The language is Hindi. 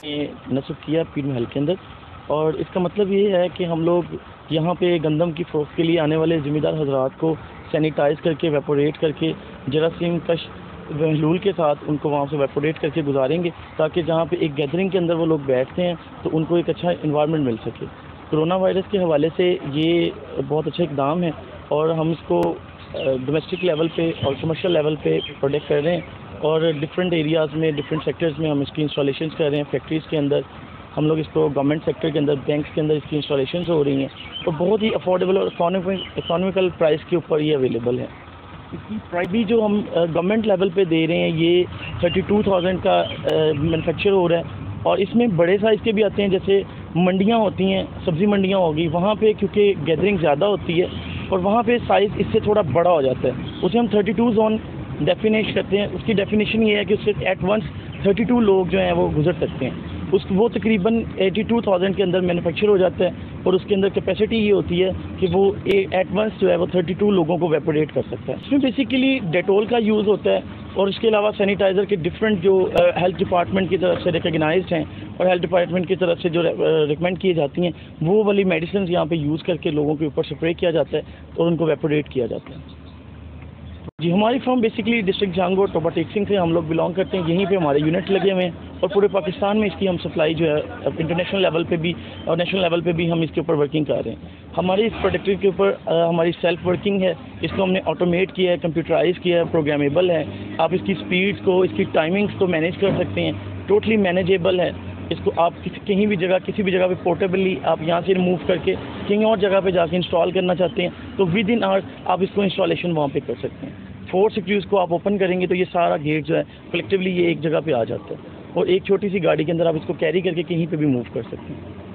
ये नस्ब किया पीर महल के अंदर, और इसका मतलब ये है कि हम लोग यहाँ पे गंदम की फ़रोख्त के लिए आने वाले ज़िम्मेदार हजरात को सैनिटाइज़ करके वेपोरेट करके जरासीम कश महलूल के साथ उनको वहाँ से वेपोरेट करके गुजारेंगे, ताकि जहाँ पे एक गैदरिंग के अंदर वो लोग बैठते हैं तो उनको एक अच्छा इन्वायरमेंट मिल सके। कोरोना वायरस के हवाले से ये बहुत अच्छा इक़दाम है और हम इसको डोमेस्टिक लेवल पे और कमर्शियल लेवल पे प्रोडक्ट कर रहे हैं और डिफरेंट एरियाज़ में डिफरेंट सेक्टर्स में हम इसकी इंस्टॉलेशंस कर रहे हैं। फैक्ट्रीज़ के अंदर हम लोग इसको गवर्नमेंट सेक्टर के अंदर बैंक्स के अंदर इसकी इंस्टॉलेशन हो रही हैं और बहुत ही अफोर्डेबल और इकोनॉमिकल प्राइस के ऊपर ये अवेलेबल है। इसकी प्राइस भी जो हम गवर्नमेंट लेवल पे दे रहे हैं ये 32,000 का मैनुफैक्चर हो रहा है, और इसमें बड़े साइज़ के भी आते हैं, जैसे मंडियाँ होती हैं, सब्ज़ी मंडियाँ होगी, वहाँ पे क्योंकि गैदरिंग ज़्यादा होती है और वहाँ पे साइज़ इससे थोड़ा बड़ा हो जाता है, उसे हम 32 जोन डेफिनेट करते हैं। उसकी डेफिनेशन ये है कि उससे एट वंस 32 लोग जो हैं वो गुजर सकते हैं। वो तकरीबन 82,000 के अंदर मैन्युफैक्चर हो जाता है और उसके अंदर कैपेसिटी ये होती है कि वो एट वंस जो है वो 32 लोगों को वेपोरेट कर सकता है। इसमें बेसिकली डेटोल का यूज़ होता है और इसके अलावा सैनिटाइज़र के डिफरेंट जो हेल्थ डिपार्टमेंट की तरफ से रिकगनाइज्ड हैं और हेल्थ डिपार्टमेंट की तरफ से जो रिकमेंड की जाती हैं वो वाली मेडिसिन यहाँ पे यूज़ करके लोगों के ऊपर स्प्रे किया जाता है और उनको वेपोरेट किया जाता है। जी, हमारी firm basically district Jahangir Toba टेक्सिंग से हम लोग बिलोंग करते हैं। यहीं पे हमारे यूनिट लगे हुए हैं और पूरे पाकिस्तान में इसकी हम सप्लाई जो है इंटरनेशनल लेवल पे भी और नेशनल लेवल पे भी हम इसके ऊपर वर्किंग कर रहे हैं। हमारी इस प्रोडक्ट के ऊपर हमारी सेल्फ वर्किंग है, इसको हमने ऑटोमेट किया है, कंप्यूटराइज किया है, प्रोग्रामेबल है। आप इसकी स्पीड्स को, इसकी टाइमिंग्स को मैनेज कर सकते हैं, टोटली मैनेजेबल है। इसको आप कहीं भी जगह, किसी भी जगह पे पोर्टेबली आप यहाँ से रिमूव करके कहीं और जगह पे जाके इंस्टॉल करना चाहते हैं तो विद इन आवर्स आप इसको इंस्टॉलेशन वहाँ पे कर सकते हैं। 4 स्क्रूज को आप ओपन करेंगे तो ये सारा गेट जो है कलेक्टिवली ये एक जगह पे आ जाता है और एक छोटी सी गाड़ी के अंदर आप इसको कैरी करके कहीं पे भी मूव कर सकते हैं।